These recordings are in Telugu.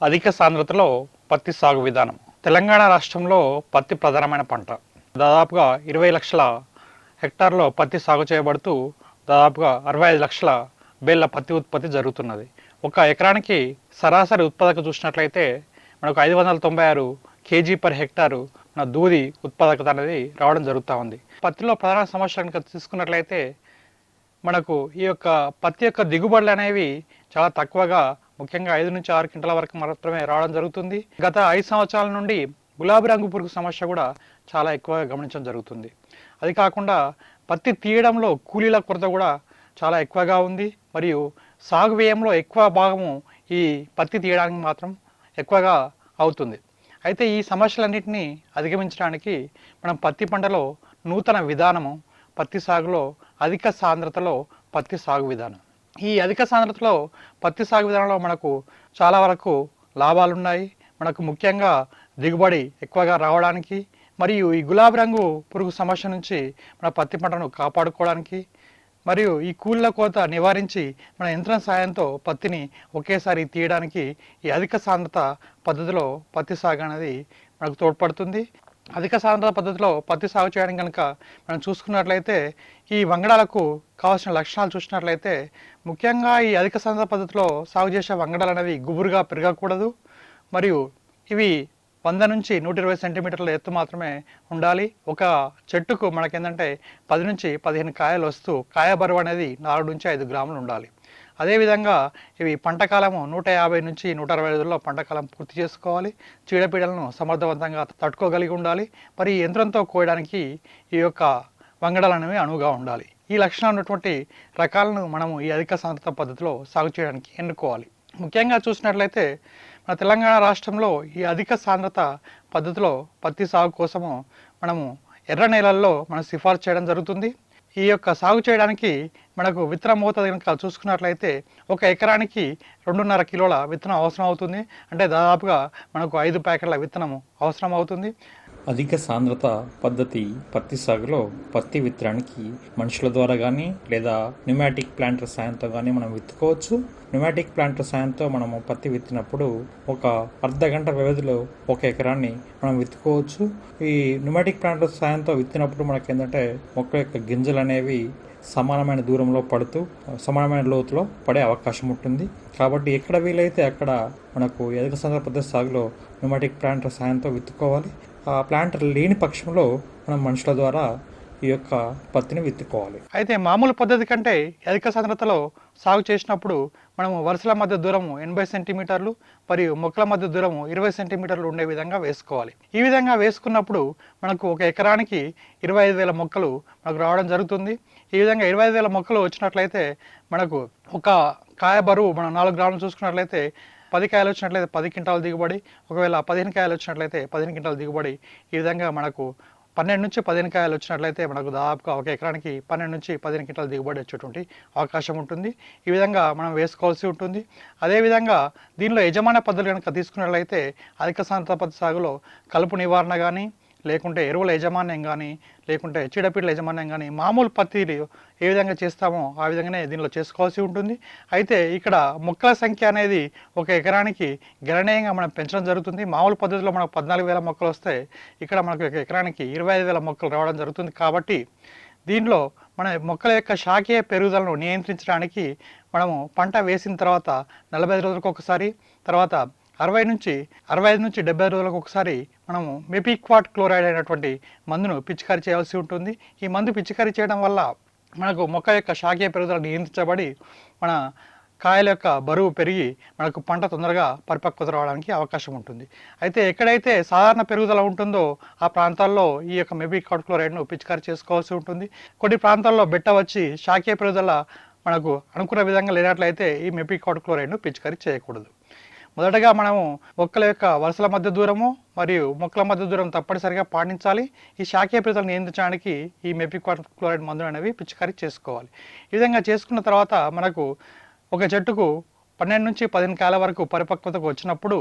అధిక సాంద్రతలో పత్తి సాగు విధానం. తెలంగాణ రాష్ట్రంలో పత్తి ప్రధానమైన పంట. దాదాపుగా 20 లక్షల హెక్టార్లో పత్తి సాగు చేయబడుతూ దాదాపుగా 65 లక్షల బేళ్ల పత్తి ఉత్పత్తి జరుగుతున్నది. ఒక ఎకరానికి సరాసరి ఉత్పాదక చూసినట్లయితే మనకు 596 కేజీ పర్ హెక్టారు మన దూది ఉత్పాదకత అనేది రావడం జరుగుతూ ఉంది. పత్తిలో ప్రధాన సమస్య కనుక తీసుకున్నట్లయితే మనకు ఈ యొక్క పత్తి యొక్క దిగుబడులు అనేవి చాలా తక్కువగా, ముఖ్యంగా 5 నుంచి 6 క్వింటాల వరకు మాత్రమే రావడం జరుగుతుంది. గత 5 సంవత్సరాల నుండి గులాబీ రంగు పురుగు సమస్య కూడా చాలా ఎక్కువగా గమనించడం జరుగుతుంది. అది కాకుండా పత్తి తీయడంలో కూలీల కొరత కూడా చాలా ఎక్కువగా ఉంది. మరియు సాగు వ్యయంలో ఎక్కువ భాగము ఈ పత్తి తీయడానికి మాత్రం ఎక్కువగా అవుతుంది. అయితే ఈ సమస్యలన్నింటినీ అధిగమించడానికి మనం పత్తి పంటలో నూతన విధానము, పత్తి సాగులో అధిక సాంద్రతలో పత్తి సాగు విధానం. ఈ అధిక సాంద్రతలో పత్తి సాగు విధానంలో మనకు చాలా వరకు లాభాలు ఉన్నాయి. మనకు ముఖ్యంగా దిగుబడి ఎక్కువగా రావడానికి, మరియు ఈ గులాబీ రంగు పురుగు సమస్య నుంచి మన పత్తి పంటను కాపాడుకోవడానికి, మరియు ఈ కూలీల కోత నివారించి మన యంత్రం సాయంతో పత్తిని ఒకేసారి తీయడానికి ఈ అధిక సాంద్రత పద్ధతిలో పత్తి సాగు అనేది మనకు తోడ్పడుతుంది. అధిక సాంద్రత పద్ధతిలో పత్తి సాగు చేయడానికి కనుక మనం చూసుకున్నట్లయితే ఈ వంగడాలకు కావాల్సిన లక్షణాలు చూసినట్లయితే ముఖ్యంగా ఈ అధిక సాంద్రత పద్ధతిలో సాగు చేసే వంగడాలు అనేవి గుబురుగా పెరగకూడదు. మరియు ఇవి 100 నుంచి 120 సెంటీమీటర్ల ఎత్తు మాత్రమే ఉండాలి. ఒక చెట్టుకు మనకేంటంటే 10 నుంచి 15 కాయలు వస్తూ కాయ బరువు అనేది 4 నుంచి 5 గ్రాములు ఉండాలి. అదేవిధంగా ఇవి పంటకాలము 150 నుంచి 160 రోజుల్లో పంటకాలం పూర్తి చేసుకోవాలి. చీడపీడలను సమర్థవంతంగా తట్టుకోగలిగి ఉండాలి. మరి ఈ యంత్రంతో కోయడానికి ఈ యొక్క వంగడాలు అనేవి అనువుగా ఉండాలి. ఈ లక్షణాలు ఉన్నటువంటి రకాలను మనము ఈ అధిక సాంద్రత పద్ధతిలో సాగు చేయడానికి ఎన్నుకోవాలి. ముఖ్యంగా చూసినట్లయితే మన తెలంగాణ రాష్ట్రంలో ఈ అధిక సాంద్రత పద్ధతిలో పత్తి సాగు కోసము మనము ఎర్ర నేలల్లో మనం సిఫార్సు చేయడం జరుగుతుంది. ఈ యొక్క సాగు చేయడానికి మనకు విత్తన మోతాదు కనుక చూసుకున్నట్లయితే ఒక ఎకరానికి 2.5 కిలోల విత్తనం అవసరం అవుతుంది. అంటే దాదాపుగా మనకు 5 ప్యాకెట్ల విత్తనము అవసరం అవుతుంది. అధిక సాంద్రత పద్ధతి పత్తి సాగులో పత్తి విత్తనానికి మనుషుల ద్వారా కానీ లేదా న్యూమాటిక్ ప్లాంటర్ సాయంతో కానీ మనం విత్తుకోవచ్చు. న్యూమాటిక్ ప్లాంటర్ సాయంతో మనము పత్తి విత్తినప్పుడు ఒక అర్ధ గంట వ్యవధిలో ఒక ఎకరాన్ని మనం విత్తుకోవచ్చు. ఈ న్యూమాటిక్ ప్లాంటర్ సాయంతో విత్తినప్పుడు మనకి ఏంటంటే మొక్క యొక్క గింజలు అనేవి సమానమైన దూరంలో పడుతూ సమానమైన లోతులో పడే అవకాశం ఉంటుంది. కాబట్టి ఎక్కడ వీలైతే అక్కడ మనకు అధిక సాంద్రత పద్ధతి సాగులో న్యూమాటిక్ ప్లాంటర్ సాయంతో విత్తుకోవాలి. ఆ ప్లాంటర్ లేని పక్షంలో మనం మనుషుల ద్వారా ఈ యొక్క పత్తిని విత్తుకోవాలి. అయితే మామూలు పద్ధతి కంటే అధిక సాంద్రతలో సాగు చేసినప్పుడు మనము వరుసల మధ్య దూరము 80 సెంటీమీటర్లు మరియు మొక్కల మధ్య దూరము 20 సెంటీమీటర్లు ఉండే విధంగా వేసుకోవాలి. ఈ విధంగా వేసుకున్నప్పుడు మనకు ఒక ఎకరానికి 25,000 మొక్కలు మనకు రావడం జరుగుతుంది. ఈ విధంగా 25,000 మొక్కలు వచ్చినట్లయితే మనకు ఒక కాయ బరువు మనం 4 గ్రాములు చూసుకున్నట్లయితే 10 కాయలు వచ్చినట్లయితే 10 క్వింటాల దిగుబడి, ఒకవేళ 15 కాయలు వచ్చినట్లయితే 15 క్వింటాల దిగుబడి. ఈ విధంగా మనకు 12 నుంచి 15 కాయలు వచ్చినట్లయితే మనకు దాదాపుగా ఒక ఎకరానికి 12 నుంచి 15 క్వింటాల దిగుబడి వచ్చేటువంటి అవకాశం ఉంటుంది. ఈ విధంగా మనం వేసుకోవాల్సి ఉంటుంది. అదేవిధంగా దీనిలో యజమాన్య పద్ధతులు కనుక తీసుకున్నట్లయితే అధిక సాంద్రత పద్ధతి సాగులో కలుపు నివారణ కానీ, లేకుంటే ఎరువుల యాజమాన్యం కానీ, లేకుంటే చీడపీడల యాజమాన్యం కానీ మామూలు పత్తిని ఏ విధంగా చేస్తామో ఆ విధంగానే దీనిలో చేసుకోవాల్సి ఉంటుంది. అయితే ఇక్కడ మొక్కల సంఖ్య అనేది ఒక ఎకరానికి గణనీయంగా మనం పెంచడం జరుగుతుంది. మామూలు పద్ధతిలో మనకు 14,000 మొక్కలు వస్తే ఇక్కడ మనకు ఒక ఎకరానికి 25,000 మొక్కలు రావడం జరుగుతుంది. కాబట్టి దీనిలో మన మొక్కల యొక్క శాఖీయ పెరుగుదలను నియంత్రించడానికి మనము పంట వేసిన తర్వాత 45 రోజులకు ఒకసారి, తర్వాత 65 నుంచి 70 రోజులకు ఒకసారి మనము మెపిక్వాట్ క్లోరైడ్ అయినటువంటి మందును పిచికారీ చేయాల్సి ఉంటుంది. ఈ మందు పిచికారీ చేయడం వల్ల మనకు మొక్క యొక్క శాఖీయ పెరుగుదల నియంత్రించబడి మన కాయల యొక్క బరువు పెరిగి మనకు పంట తొందరగా పరిపక్వత రావడానికి అవకాశం ఉంటుంది. అయితే ఎక్కడైతే సాధారణ పెరుగుదల ఉంటుందో ఆ ప్రాంతాల్లో ఈ యొక్క మెపిక్వాట్ క్లోరైడ్ను పిచికారీ చేసుకోవాల్సి ఉంటుంది. కొన్ని ప్రాంతాల్లో బెట్ట వచ్చి శాఖీయ పెరుగుదల మనకు అనుకున్న విధంగా లేనట్లయితే ఈ మెపిక్వాట్ క్లోరైడ్ను పిచికారీ చేయకూడదు. మొదటగా మనము మొక్కల యొక్క వరుసల మధ్య దూరము మరియు మొక్కల మధ్య దూరం తప్పనిసరిగా పాటించాలి. ఈ శాఖీయ పెరుగుదలను నియంత్రించడానికి ఈ మెపిక్వాట్ క్లోరైడ్ మందులు అనేవి పిచికారీ చేసుకోవాలి. ఈ విధంగా చేసుకున్న తర్వాత మనకు ఒక చెట్టుకు 12 నుంచి 15 కాయల వరకు పరిపక్వతకు వచ్చినప్పుడు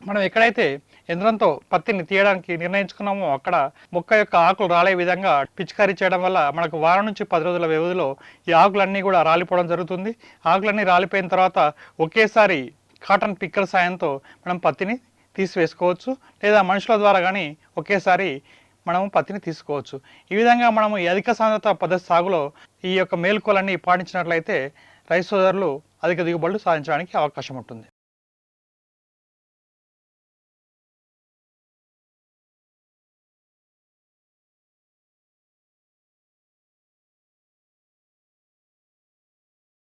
మనం ఎక్కడైతే యంత్రంతో పత్తిని తీయడానికి నిర్ణయించుకున్నామో అక్కడ మొక్క యొక్క ఆకులు రాలే విధంగా పిచికారీ చేయడం వల్ల మనకు వారం నుంచి 10 రోజుల వ్యవధిలో ఈ ఆకులన్నీ కూడా రాలిపోవడం జరుగుతుంది. ఆకులన్నీ రాలిపోయిన తర్వాత ఒకేసారి కాటన్ పిక్కర్ సాయంతో మనం పత్తిని తీసివేసుకోవచ్చు, లేదా మనుషుల ద్వారా కానీ ఒకేసారి మనము పత్తిని తీసుకోవచ్చు. ఈ విధంగా మనము ఈ అధిక సాంద్రత పద్ధతి సాగులో ఈ యొక్క మేల్కొలన్నీ పాటించినట్లయితే రైతు సోదరులు అధిక దిగుబడులు సాధించడానికి అవకాశం ఉంటుంది.